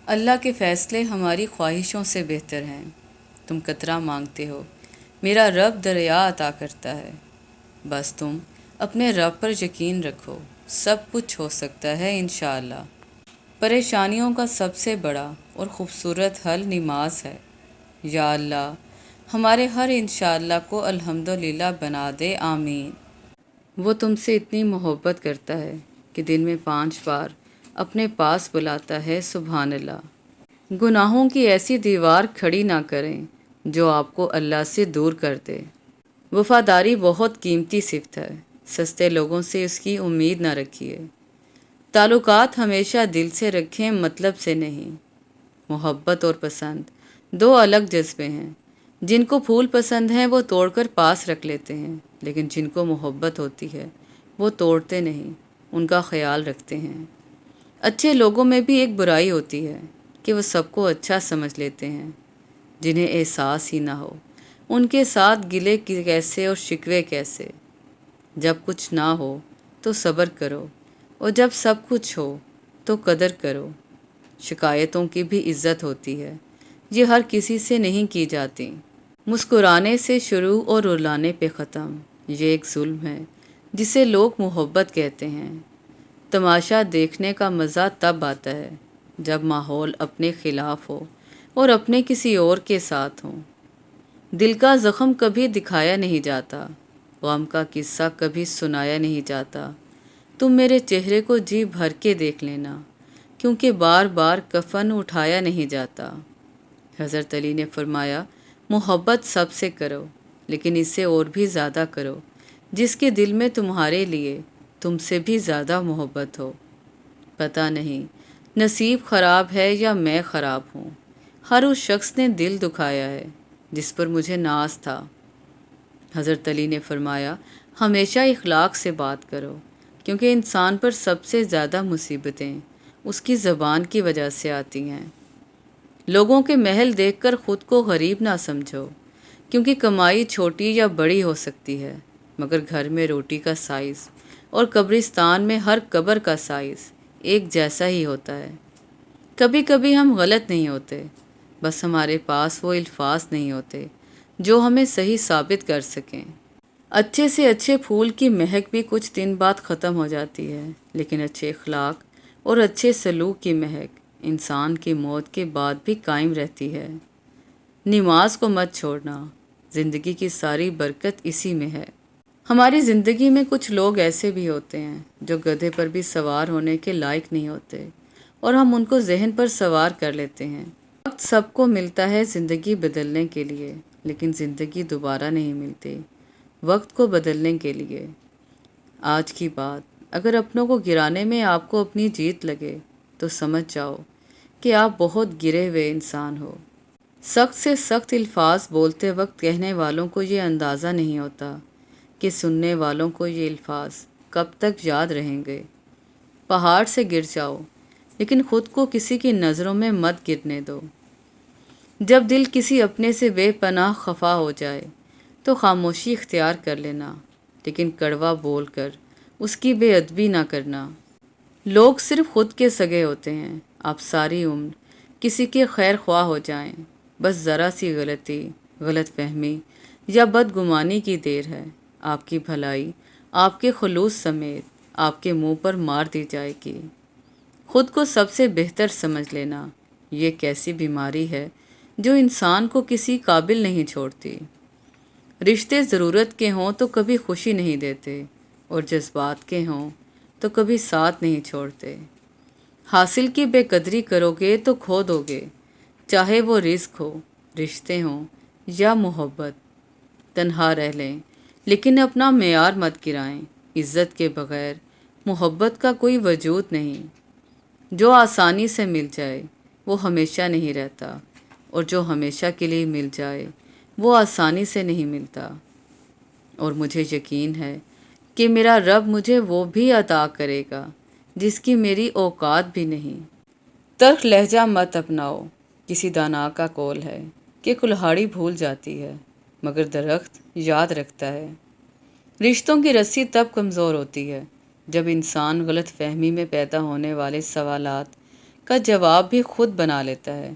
اللہ کے فیصلے ہماری خواہشوں سے بہتر ہیں۔ تم قطرہ مانگتے ہو، میرا رب دریا عطا کرتا ہے۔ بس تم اپنے رب پر یقین رکھو، سب کچھ ہو سکتا ہے انشاءاللہ۔ پریشانیوں کا سب سے بڑا اور خوبصورت حل نماز ہے۔ یا اللہ ہمارے ہر انشاءاللہ کو الحمدللہ بنا دے، آمین۔ وہ تم سے اتنی محبت کرتا ہے کہ دن میں 5 بار اپنے پاس بلاتا ہے، سبحان اللہ۔ گناہوں کی ایسی دیوار کھڑی نہ کریں جو آپ کو اللہ سے دور کر دے۔ وفاداری بہت قیمتی صفت ہے، سستے لوگوں سے اس کی امید نہ رکھیے۔ تعلقات ہمیشہ دل سے رکھیں، مطلب سے نہیں۔ محبت اور پسند دو الگ جذبے ہیں۔ جن کو پھول پسند ہیں وہ توڑ کر پاس رکھ لیتے ہیں، لیکن جن کو محبت ہوتی ہے وہ توڑتے نہیں، ان کا خیال رکھتے ہیں۔ اچھے لوگوں میں بھی ایک برائی ہوتی ہے کہ وہ سب کو اچھا سمجھ لیتے ہیں، جنہیں احساس ہی نہ ہو ان کے ساتھ گلے کیسے اور شکوے کیسے۔ جب کچھ نہ ہو تو صبر کرو، اور جب سب کچھ ہو تو قدر کرو۔ شکایتوں کی بھی عزت ہوتی ہے، یہ ہر کسی سے نہیں کی جاتی۔ مسکرانے سے شروع اور رلانے پہ ختم، یہ ایک ظلم ہے جسے لوگ محبت کہتے ہیں۔ تماشا دیکھنے کا مزہ تب آتا ہے جب ماحول اپنے خلاف ہو اور اپنے کسی اور کے ساتھ ہو۔ دل کا زخم کبھی دکھایا نہیں جاتا، غم کا قصہ کبھی سنایا نہیں جاتا۔ تم میرے چہرے کو جی بھر کے دیکھ لینا، کیونکہ بار بار کفن اٹھایا نہیں جاتا۔ حضرت علی نے فرمایا، محبت سب سے کرو، لیکن اس سے اور بھی زیادہ کرو جس کے دل میں تمہارے لیے تم سے بھی زیادہ محبت ہو۔ پتہ نہیں نصیب خراب ہے یا میں خراب ہوں، ہر اس شخص نے دل دکھایا ہے جس پر مجھے ناز تھا۔ حضرت علی نے فرمایا، ہمیشہ اخلاق سے بات کرو، کیونکہ انسان پر سب سے زیادہ مصیبتیں اس کی زبان کی وجہ سے آتی ہیں۔ لوگوں کے محل دیکھ کر خود کو غریب نہ سمجھو، کیونکہ کمائی چھوٹی یا بڑی ہو سکتی ہے، مگر گھر میں روٹی کا سائز اور قبرستان میں ہر قبر کا سائز ایک جیسا ہی ہوتا ہے۔ کبھی کبھی ہم غلط نہیں ہوتے، بس ہمارے پاس وہ الفاظ نہیں ہوتے جو ہمیں صحیح ثابت کر سکیں۔ اچھے سے اچھے پھول کی مہک بھی کچھ دن بعد ختم ہو جاتی ہے، لیکن اچھے اخلاق اور اچھے سلوک کی مہک انسان کی موت کے بعد بھی قائم رہتی ہے۔ نماز کو مت چھوڑنا، زندگی کی ساری برکت اسی میں ہے۔ ہماری زندگی میں کچھ لوگ ایسے بھی ہوتے ہیں جو گدھے پر بھی سوار ہونے کے لائق نہیں ہوتے، اور ہم ان کو ذہن پر سوار کر لیتے ہیں۔ وقت سب کو ملتا ہے زندگی بدلنے کے لیے، لیکن زندگی دوبارہ نہیں ملتی وقت کو بدلنے کے لیے۔ آج کی بات، اگر اپنوں کو گرانے میں آپ کو اپنی جیت لگے تو سمجھ جاؤ کہ آپ بہت گرے ہوئے انسان ہو۔ سخت سے سخت الفاظ بولتے وقت کہنے والوں کو یہ اندازہ نہیں ہوتا کہ سننے والوں کو یہ الفاظ کب تک یاد رہیں گے۔ پہاڑ سے گر جاؤ، لیکن خود کو کسی کی نظروں میں مت گرنے دو۔ جب دل کسی اپنے سے بے پناہ خفا ہو جائے تو خاموشی اختیار کر لینا، لیکن کڑوا بول کر اس کی بے ادبی نہ کرنا۔ لوگ صرف خود کے سگے ہوتے ہیں، آپ ساری عمر کسی کے خیر خواہ ہو جائیں، بس ذرا سی غلطی، غلط فہمی یا بدگمانی کی دیر ہے، آپ کی بھلائی آپ کے خلوص سمیت آپ کے منہ پر مار دی جائے گی۔ خود کو سب سے بہتر سمجھ لینا، یہ کیسی بیماری ہے جو انسان کو کسی قابل نہیں چھوڑتی۔ رشتے ضرورت کے ہوں تو کبھی خوشی نہیں دیتے، اور جذبات کے ہوں تو کبھی ساتھ نہیں چھوڑتے۔ حاصل کی بے قدری کرو گے تو کھو دو گے، چاہے وہ رزق ہو، رشتے ہوں یا محبت۔ تنہا رہ لیں لیکن اپنا معیار مت گرائیں، عزت کے بغیر محبت کا کوئی وجود نہیں۔ جو آسانی سے مل جائے وہ ہمیشہ نہیں رہتا، اور جو ہمیشہ کے لیے مل جائے وہ آسانی سے نہیں ملتا۔ اور مجھے یقین ہے کہ میرا رب مجھے وہ بھی عطا کرے گا جس کی میری اوقات بھی نہیں۔ تلخ لہجہ مت اپناؤ، کسی دانا کا قول ہے کہ کلہاڑی بھول جاتی ہے مگر درخت یاد رکھتا ہے۔ رشتوں کی رسی تب کمزور ہوتی ہے جب انسان غلط فہمی میں پیدا ہونے والے سوالات کا جواب بھی خود بنا لیتا ہے۔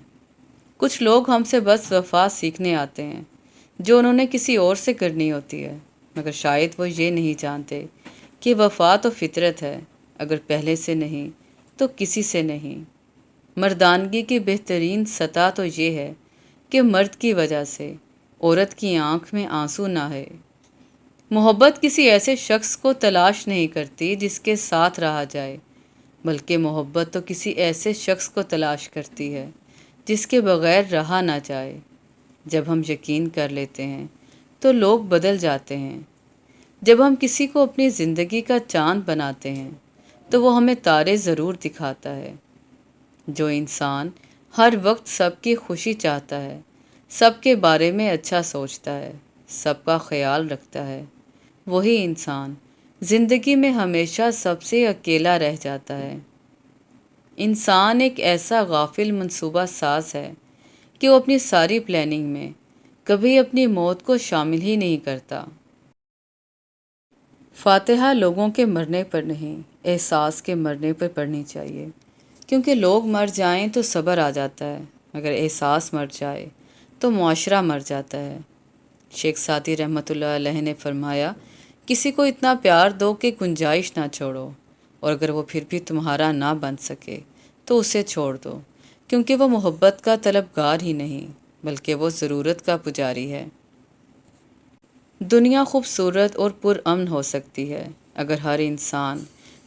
کچھ لوگ ہم سے بس وفا سیکھنے آتے ہیں جو انہوں نے کسی اور سے کرنی ہوتی ہے، مگر شاید وہ یہ نہیں جانتے کہ وفا تو فطرت ہے، اگر پہلے سے نہیں تو کسی سے نہیں۔ مردانگی کی بہترین سطح تو یہ ہے کہ مرد کی وجہ سے عورت کی آنکھ میں آنسو نہ ہے۔ محبت کسی ایسے شخص کو تلاش نہیں کرتی جس کے ساتھ رہا جائے، بلکہ محبت تو کسی ایسے شخص کو تلاش کرتی ہے جس کے بغیر رہا نہ جائے۔ جب ہم یقین کر لیتے ہیں تو لوگ بدل جاتے ہیں۔ جب ہم کسی کو اپنی زندگی کا چاند بناتے ہیں تو وہ ہمیں تارے ضرور دکھاتا ہے۔ جو انسان ہر وقت سب کی خوشی چاہتا ہے، سب کے بارے میں اچھا سوچتا ہے، سب کا خیال رکھتا ہے، وہی انسان زندگی میں ہمیشہ سب سے اکیلا رہ جاتا ہے۔ انسان ایک ایسا غافل منصوبہ ساز ہے کہ وہ اپنی ساری پلاننگ میں کبھی اپنی موت کو شامل ہی نہیں کرتا۔ فاتحہ لوگوں کے مرنے پر نہیں، احساس کے مرنے پر پڑھنی چاہیے، کیونکہ لوگ مر جائیں تو صبر آ جاتا ہے، اگر احساس مر جائے تو معاشرہ مر جاتا ہے۔ شیخ سعدی رحمۃ اللہ علیہ نے فرمایا، کسی کو اتنا پیار دو کہ گنجائش نہ چھوڑو، اور اگر وہ پھر بھی تمہارا نہ بن سکے تو اسے چھوڑ دو، کیونکہ وہ محبت کا طلبگار ہی نہیں بلکہ وہ ضرورت کا پجاری ہے۔ دنیا خوبصورت اور پرامن ہو سکتی ہے اگر ہر انسان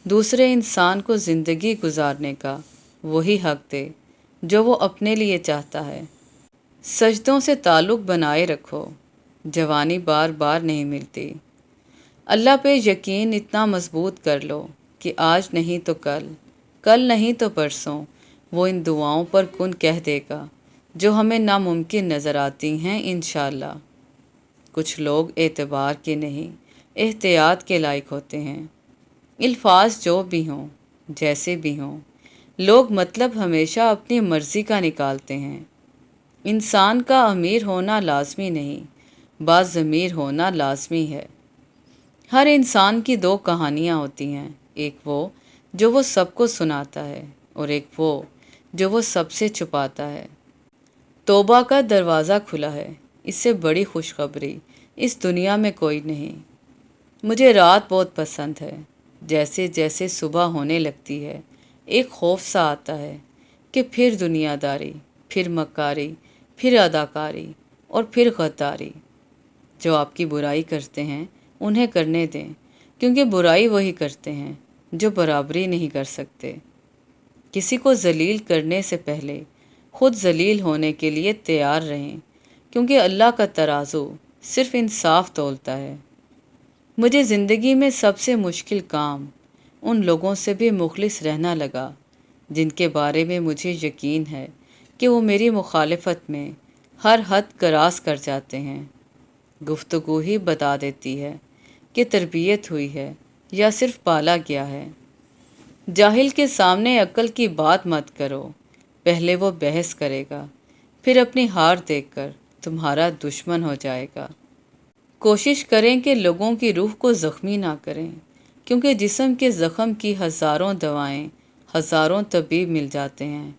دوسرے انسان کو زندگی گزارنے کا وہی حق دے جو وہ اپنے لیے چاہتا ہے۔ سجدوں سے تعلق بنائے رکھو، جوانی بار بار نہیں ملتی۔ اللہ پہ یقین اتنا مضبوط کر لو کہ آج نہیں تو کل، کل نہیں تو پرسوں وہ ان دعاؤں پر کن کہہ دے گا جو ہمیں ناممکن نظر آتی ہیں انشاءاللہ۔ کچھ لوگ اعتبار کے نہیں، احتیاط کے لائق ہوتے ہیں۔ الفاظ جو بھی ہوں، جیسے بھی ہوں، لوگ مطلب ہمیشہ اپنی مرضی کا نکالتے ہیں۔ انسان کا امیر ہونا لازمی نہیں، باضمیر ہونا لازمی ہے۔ ہر انسان کی دو کہانیاں ہوتی ہیں، ایک وہ سب کو سناتا ہے، اور ایک وہ سب سے چھپاتا ہے۔ توبہ کا دروازہ کھلا ہے، اس سے بڑی خوشخبری اس دنیا میں کوئی نہیں۔ مجھے رات بہت پسند ہے، جیسے جیسے صبح ہونے لگتی ہے ایک خوف سا آتا ہے کہ پھر دنیا داری، پھر مکاری، پھر اداکاری اور پھر غداری۔ جو آپ کی برائی کرتے ہیں انہیں کرنے دیں، کیونکہ برائی وہی کرتے ہیں جو برابری نہیں کر سکتے۔ کسی کو ذلیل کرنے سے پہلے خود ذلیل ہونے کے لیے تیار رہیں، کیونکہ اللہ کا ترازو صرف انصاف تولتا ہے۔ مجھے زندگی میں سب سے مشکل کام ان لوگوں سے بھی مخلص رہنا لگا جن کے بارے میں مجھے یقین ہے کہ وہ میری مخالفت میں ہر حد کراس کر جاتے ہیں۔ گفتگو ہی بتا دیتی ہے کہ تربیت ہوئی ہے یا صرف پالا گیا ہے۔ جاہل کے سامنے عقل کی بات مت کرو، پہلے وہ بحث کرے گا، پھر اپنی ہار دیکھ کر تمہارا دشمن ہو جائے گا۔ کوشش کریں کہ لوگوں کی روح کو زخمی نہ کریں، کیونکہ جسم کے زخم کی ہزاروں دوائیں، ہزاروں طبیب مل جاتے ہیں،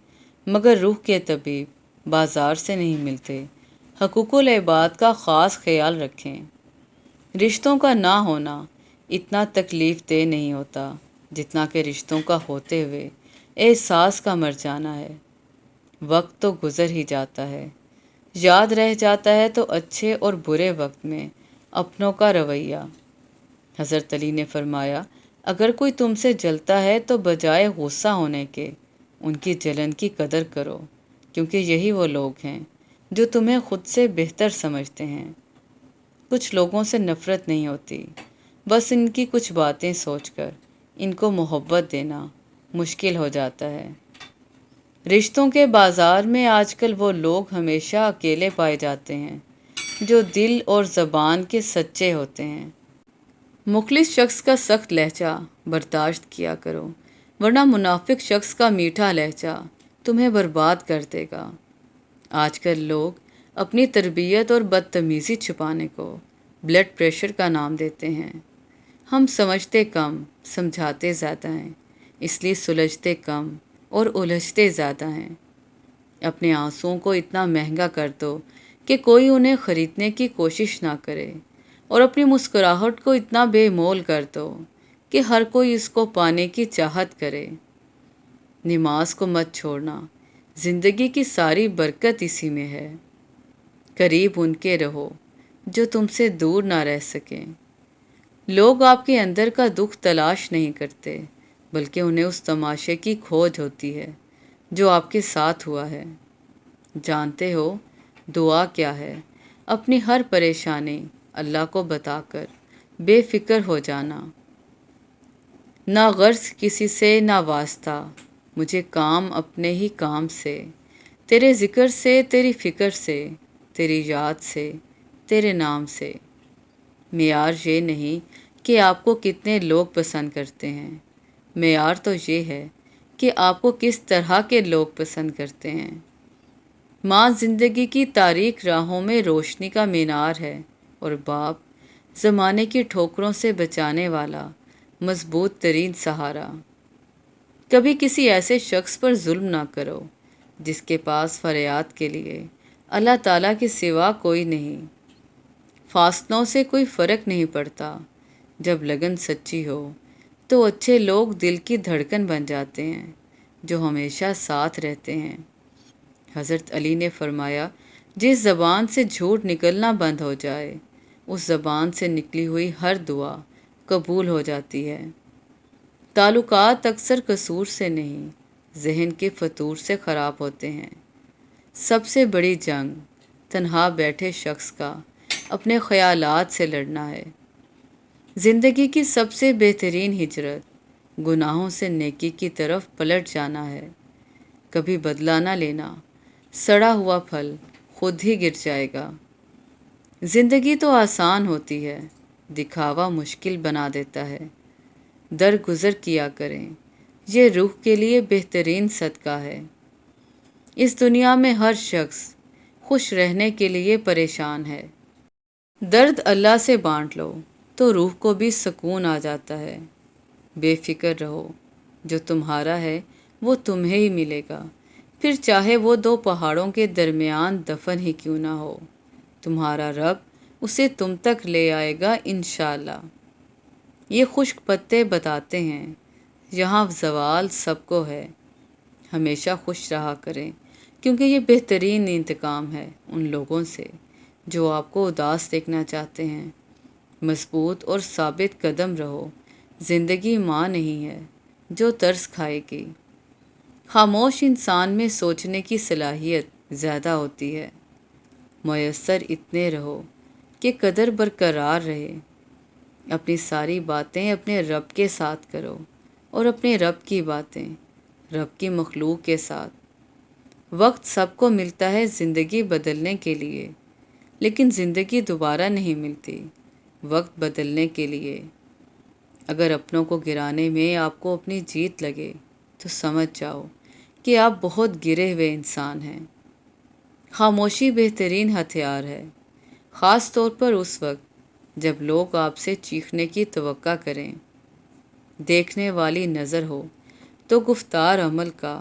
مگر روح کے طبیب بازار سے نہیں ملتے۔ حقوق العباد کا خاص خیال رکھیں۔ رشتوں کا نہ ہونا اتنا تکلیف دہ نہیں ہوتا جتنا کہ رشتوں کا ہوتے ہوئے احساس کا مر جانا ہے۔ وقت تو گزر ہی جاتا ہے، یاد رہ جاتا ہے تو اچھے اور برے وقت میں اپنوں کا رویہ۔ حضرت علی نے فرمایا، اگر کوئی تم سے جلتا ہے تو بجائے غصہ ہونے کے ان کی جلن کی قدر کرو، کیونکہ یہی وہ لوگ ہیں جو تمہیں خود سے بہتر سمجھتے ہیں۔ کچھ لوگوں سے نفرت نہیں ہوتی، بس ان کی کچھ باتیں سوچ کر ان کو محبت دینا مشکل ہو جاتا ہے۔ رشتوں کے بازار میں آج کل وہ لوگ ہمیشہ اکیلے پائے جاتے ہیں جو دل اور زبان کے سچے ہوتے ہیں۔ مخلص شخص کا سخت لہجہ برداشت کیا کرو، ورنہ منافق شخص کا میٹھا لہجہ تمہیں برباد کر دے گا۔ آج کل لوگ اپنی تربیت اور بدتمیزی چھپانے کو بلڈ پریشر کا نام دیتے ہیں۔ ہم سمجھتے کم، سمجھاتے زیادہ ہیں، اس لیے سلجھتے کم، اور الجھتے زیادہ ہیں۔ اپنے آنسوؤں کو اتنا مہنگا کر دو کہ کوئی انہیں خریدنے کی کوشش نہ کرے، اور اپنی مسکراہٹ کو اتنا بے مول کر دو کہ ہر کوئی اس کو پانے کی چاہت کرے۔ نماز کو مت چھوڑنا، زندگی کی ساری برکت اسی میں ہے۔ قریب ان کے رہو جو تم سے دور نہ رہ سکیں۔ لوگ آپ کے اندر کا دکھ تلاش نہیں کرتے، بلکہ انہیں اس تماشے کی کھوج ہوتی ہے جو آپ کے ساتھ ہوا ہے۔ جانتے ہو دعا کیا ہے؟ اپنی ہر پریشانی اللہ کو بتا کر بے فکر ہو جانا۔ نہ غرض کسی سے نہ واسطہ، مجھے کام اپنے ہی کام سے، تیرے ذکر سے، تیری فکر سے، تیری یاد سے، تیرے نام سے۔ معیار یہ نہیں کہ آپ کو کتنے لوگ پسند کرتے ہیں، معیار تو یہ ہے کہ آپ کو کس طرح کے لوگ پسند کرتے ہیں۔ ماں زندگی کی تاریک راہوں میں روشنی کا مینار ہے، اور باپ زمانے کی ٹھوکروں سے بچانے والا مضبوط ترین سہارا۔ کبھی کسی ایسے شخص پر ظلم نہ کرو جس کے پاس فریاد کے لیے اللہ تعالیٰ کے سوا کوئی نہیں۔ فاصلوں سے کوئی فرق نہیں پڑتا، جب لگن سچی ہو تو اچھے لوگ دل کی دھڑکن بن جاتے ہیں جو ہمیشہ ساتھ رہتے ہیں۔ حضرت علی نے فرمایا، جس زبان سے جھوٹ نکلنا بند ہو جائے، اس زبان سے نکلی ہوئی ہر دعا قبول ہو جاتی ہے۔ تعلقات اکثر قصور سے نہیں، ذہن کے فتور سے خراب ہوتے ہیں۔ سب سے بڑی جنگ تنہا بیٹھے شخص کا اپنے خیالات سے لڑنا ہے۔ زندگی کی سب سے بہترین ہجرت گناہوں سے نیکی کی طرف پلٹ جانا ہے۔ کبھی بدلہ نہ لینا، سڑا ہوا پھل خود ہی گر جائے گا۔ زندگی تو آسان ہوتی ہے، دکھاوا مشکل بنا دیتا ہے۔ درگزر کیا کریں، یہ روح کے لیے بہترین صدقہ ہے۔ اس دنیا میں ہر شخص خوش رہنے کے لیے پریشان ہے۔ درد اللہ سے بانٹ لو تو روح کو بھی سکون آ جاتا ہے۔ بے فکر رہو، جو تمہارا ہے وہ تمہیں ہی ملے گا، پھر چاہے وہ دو پہاڑوں کے درمیان دفن ہی کیوں نہ ہو، تمہارا رب اسے تم تک لے آئے گا انشاءاللہ۔ یہ خشک پتے بتاتے ہیں یہاں زوال سب کو ہے۔ ہمیشہ خوش رہا کریں، کیونکہ یہ بہترین انتقام ہے ان لوگوں سے جو آپ کو اداس دیکھنا چاہتے ہیں۔ مضبوط اور ثابت قدم رہو، زندگی ماں نہیں ہے جو ترس کھائے گی۔ خاموش انسان میں سوچنے کی صلاحیت زیادہ ہوتی ہے۔ میسر اتنے رہو کہ قدر برقرار رہے۔ اپنی ساری باتیں اپنے رب کے ساتھ کرو، اور اپنے رب کی باتیں رب کی مخلوق کے ساتھ۔ وقت سب کو ملتا ہے زندگی بدلنے کے لیے، لیکن زندگی دوبارہ نہیں ملتی وقت بدلنے کے لیے۔ اگر اپنوں کو گرانے میں آپ کو اپنی جیت لگے تو سمجھ جاؤ کہ آپ بہت گرے ہوئے انسان ہیں۔ خاموشی بہترین ہتھیار ہے، خاص طور پر اس وقت جب لوگ آپ سے چیخنے کی توقع کریں۔ دیکھنے والی نظر ہو تو گفتار عمل کا،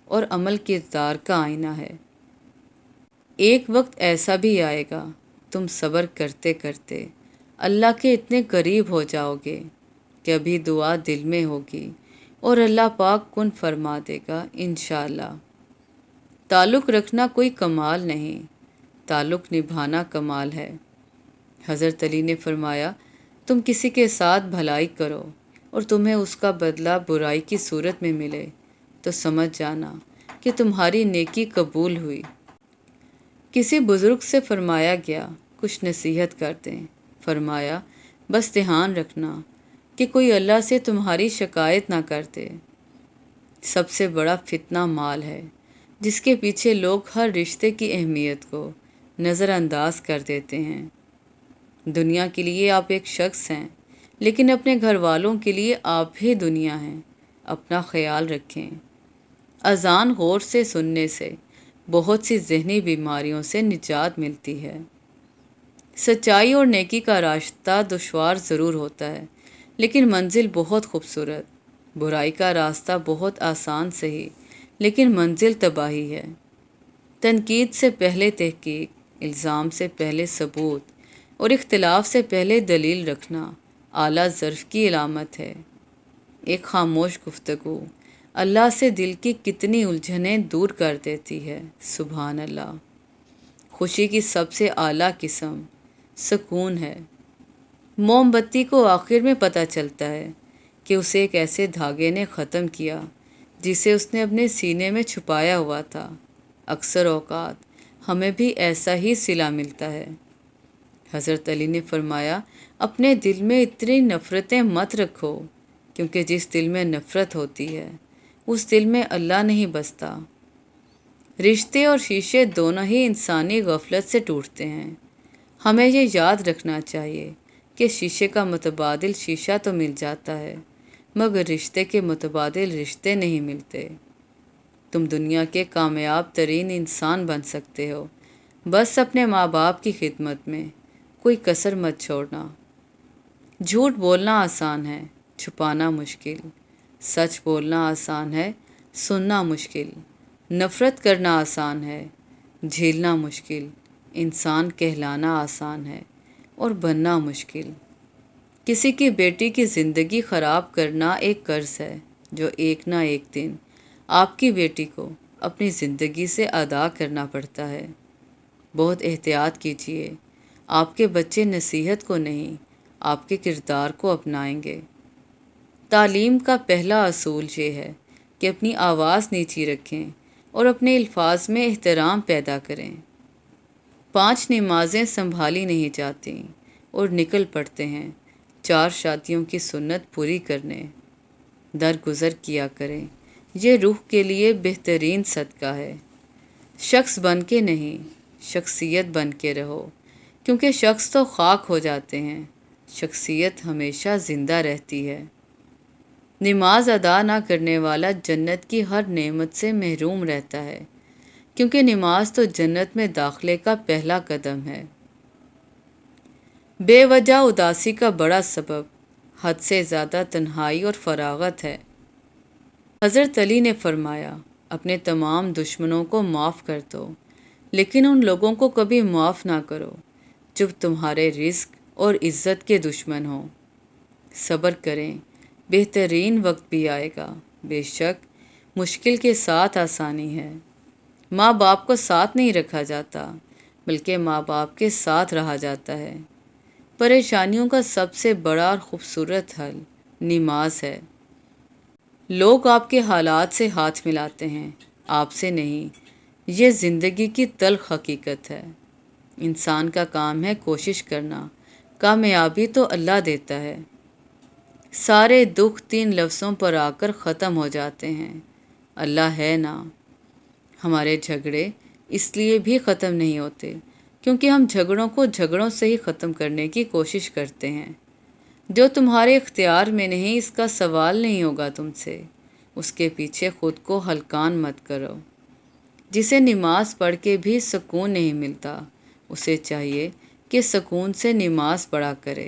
اور عمل کردار کا آئینہ ہے۔ ایک وقت ایسا بھی آئے گا تم صبر کرتے کرتے اللہ کے اتنے قریب ہو جاؤ گے کہ ابھی دعا دل میں ہوگی اور اللہ پاک کن فرما دے گا انشاءاللہ۔ تعلق رکھنا کوئی کمال نہیں، تعلق نبھانا کمال ہے۔ حضرت علی نے فرمایا، تم کسی کے ساتھ بھلائی کرو اور تمہیں اس کا بدلہ برائی کی صورت میں ملے تو سمجھ جانا کہ تمہاری نیکی قبول ہوئی۔ کسی بزرگ سے فرمایا گیا، کچھ نصیحت کر دیں۔ فرمایا، بس دھیان رکھنا کہ کوئی اللہ سے تمہاری شکایت نہ کر دے۔ سب سے بڑا فتنہ مال ہے، جس کے پیچھے لوگ ہر رشتے کی اہمیت کو نظر انداز کر دیتے ہیں۔ دنیا کے لیے آپ ایک شخص ہیں، لیکن اپنے گھر والوں کے لیے آپ ہی دنیا ہیں۔ اپنا خیال رکھیں۔ اذان غور سے سننے سے بہت سی ذہنی بیماریوں سے نجات ملتی ہے۔ سچائی اور نیکی کا راستہ دشوار ضرور ہوتا ہے، لیکن منزل بہت خوبصورت۔ برائی کا راستہ بہت آسان سہی، لیکن منزل تباہی ہے۔ تنقید سے پہلے تحقیق، الزام سے پہلے ثبوت اور اختلاف سے پہلے دلیل رکھنا اعلیٰ ظرف کی علامت ہے۔ ایک خاموش گفتگو اللہ سے دل کی کتنی الجھنیں دور کر دیتی ہے۔ سبحان اللہ۔ خوشی کی سب سے اعلیٰ قسم سکون ہے۔ موم بتی کو آخر میں پتہ چلتا ہے کہ اسے ایک ایسے دھاگے نے ختم کیا جسے اس نے اپنے سینے میں چھپایا ہوا تھا۔ اکثر اوقات ہمیں بھی ایسا ہی صلہ ملتا ہے۔ حضرت علی نے فرمایا، اپنے دل میں اتنی نفرتیں مت رکھو، کیونکہ جس دل میں نفرت ہوتی ہے اس دل میں اللہ نہیں بستا۔ رشتے اور شیشے دونوں ہی انسانی غفلت سے ٹوٹتے ہیں۔ ہمیں یہ یاد رکھنا چاہیے کہ شیشے کا متبادل شیشہ تو مل جاتا ہے، مگر رشتے کے متبادل رشتے نہیں ملتے۔ تم دنیا کے کامیاب ترین انسان بن سکتے ہو، بس اپنے ماں باپ کی خدمت میں کوئی کسر مت چھوڑنا۔ جھوٹ بولنا آسان ہے، چھپانا مشکل۔ سچ بولنا آسان ہے، سننا مشکل۔ نفرت کرنا آسان ہے، جھیلنا مشکل۔ انسان کہلانا آسان ہے اور بننا مشکل۔ کسی کی بیٹی کی زندگی خراب کرنا ایک قرض ہے جو ایک نہ ایک دن آپ کی بیٹی کو اپنی زندگی سے ادا کرنا پڑتا ہے۔ بہت احتیاط کیجیے، آپ کے بچے نصیحت کو نہیں، آپ کے کردار کو اپنائیں گے۔ تعلیم کا پہلا اصول یہ ہے کہ اپنی آواز نیچی رکھیں اور اپنے الفاظ میں احترام پیدا کریں۔ 5 نمازیں سنبھالی نہیں جاتی اور نکل پڑتے ہیں 4 شادیوں کی سنت پوری کرنے۔ درگزر کیا کریں، یہ روح کے لیے بہترین صدقہ ہے۔ شخص بن کے نہیں، شخصیت بن کے رہو، کیونکہ شخص تو خاک ہو جاتے ہیں، شخصیت ہمیشہ زندہ رہتی ہے۔ نماز ادا نہ کرنے والا جنت کی ہر نعمت سے محروم رہتا ہے، کیونکہ نماز تو جنت میں داخلے کا پہلا قدم ہے۔ بے وجہ اداسی کا بڑا سبب حد سے زیادہ تنہائی اور فراغت ہے۔ حضرت علی نے فرمایا، اپنے تمام دشمنوں کو معاف کر دو، لیکن ان لوگوں کو کبھی معاف نہ کرو جو تمہارے رزق اور عزت کے دشمن ہوں۔ صبر کریں، بہترین وقت بھی آئے گا۔ بے شک مشکل کے ساتھ آسانی ہے۔ ماں باپ کو ساتھ نہیں رکھا جاتا، بلکہ ماں باپ کے ساتھ رہا جاتا ہے۔ پریشانیوں کا سب سے بڑا اور خوبصورت حل نماز ہے۔ لوگ آپ کے حالات سے ہاتھ ملاتے ہیں، آپ سے نہیں۔ یہ زندگی کی تلخ حقیقت ہے۔ انسان کا کام ہے کوشش کرنا، کامیابی تو اللہ دیتا ہے۔ سارے دکھ 3 لفظوں پر آ کر ختم ہو جاتے ہیں، اللہ ہے نا۔ ہمارے جھگڑے اس لیے بھی ختم نہیں ہوتے کیونکہ ہم جھگڑوں کو جھگڑوں سے ہی ختم کرنے کی کوشش کرتے ہیں۔ جو تمہارے اختیار میں نہیں، اس کا سوال نہیں ہوگا تم سے، اس کے پیچھے خود کو ہلکان مت کرو۔ جسے نماز پڑھ کے بھی سکون نہیں ملتا، اسے چاہیے کہ سکون سے نماز پڑھا کرے۔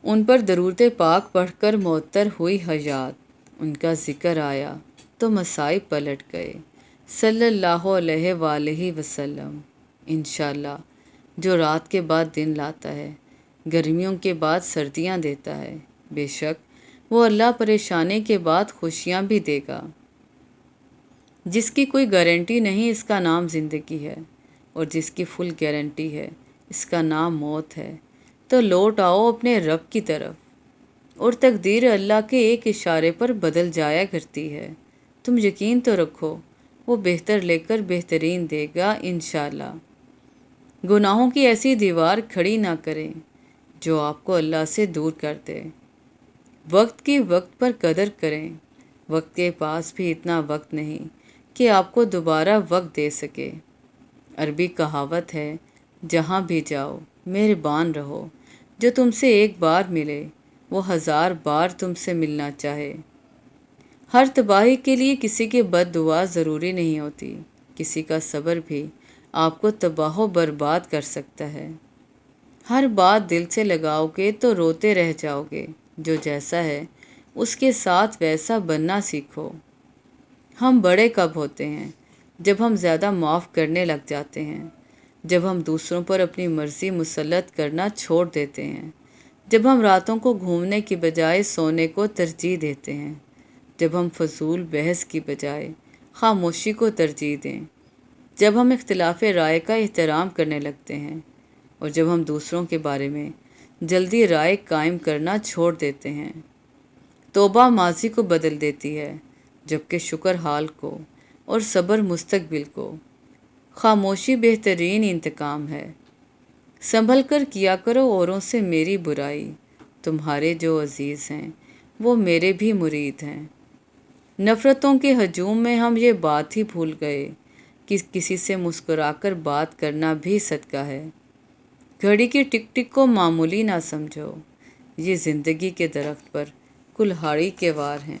ان پر درود پاک پڑھ کر معطر ہوئی حیات، ان کا ذکر آیا تو مصائب پلٹ گئے، صلی اللہ علیہ وآلہ وسلم۔ انشاءاللہ جو رات کے بعد دن لاتا ہے، گرمیوں کے بعد سردیاں دیتا ہے، بے شک وہ اللہ پریشانی کے بعد خوشیاں بھی دے گا۔ جس کی کوئی گارنٹی نہیں، اس کا نام زندگی ہے، اور جس کی فل گارنٹی ہے، اس کا نام موت ہے۔ تو لوٹ آؤ اپنے رب کی طرف، اور تقدیر اللہ کے ایک اشارے پر بدل جایا کرتی ہے۔ تم یقین تو رکھو، وہ بہتر لے کر بہترین دے گا انشاءاللہ۔ گناہوں کی ایسی دیوار کھڑی نہ کریں جو آپ کو اللہ سے دور کر دے۔ وقت کی وقت پر قدر کریں، وقت کے پاس بھی اتنا وقت نہیں کہ آپ کو دوبارہ وقت دے سکے۔ عربی کہاوت ہے، جہاں بھی جاؤ مہربان رہو، جو تم سے ایک بار ملے وہ 1000 بار تم سے ملنا چاہے۔ ہر تباہی کے لیے کسی کی بد دعا ضروری نہیں ہوتی، کسی کا صبر بھی آپ کو تباہ و برباد کر سکتا ہے۔ ہر بات دل سے لگاؤ گے تو روتے رہ جاؤ گے۔ جو جیسا ہے اس کے ساتھ ویسا بننا سیکھو۔ ہم بڑے کب ہوتے ہیں؟ جب ہم زیادہ معاف کرنے لگ جاتے ہیں، جب ہم دوسروں پر اپنی مرضی مسلط کرنا چھوڑ دیتے ہیں، جب ہم راتوں کو گھومنے کی بجائے سونے کو ترجیح دیتے ہیں، جب ہم فضول بحث کی بجائے خاموشی کو ترجیح دیں، جب ہم اختلاف رائے کا احترام کرنے لگتے ہیں، اور جب ہم دوسروں کے بارے میں جلدی رائے قائم کرنا چھوڑ دیتے ہیں۔ توبہ ماضی کو بدل دیتی ہے، جبکہ شکر حال کو، اور صبر مستقبل کو۔ خاموشی بہترین انتقام ہے۔ سنبھل کر کیا کرو اوروں سے میری برائی، تمہارے جو عزیز ہیں وہ میرے بھی مرید ہیں۔ نفرتوں کے ہجوم میں ہم یہ بات ہی بھول گئے کہ کسی سے مسکرا کر بات کرنا بھی صدقہ ہے۔ گھڑی کی ٹک ٹک کو معمولی نہ سمجھو، یہ زندگی کے درخت پر کلہاڑی کے وار ہیں۔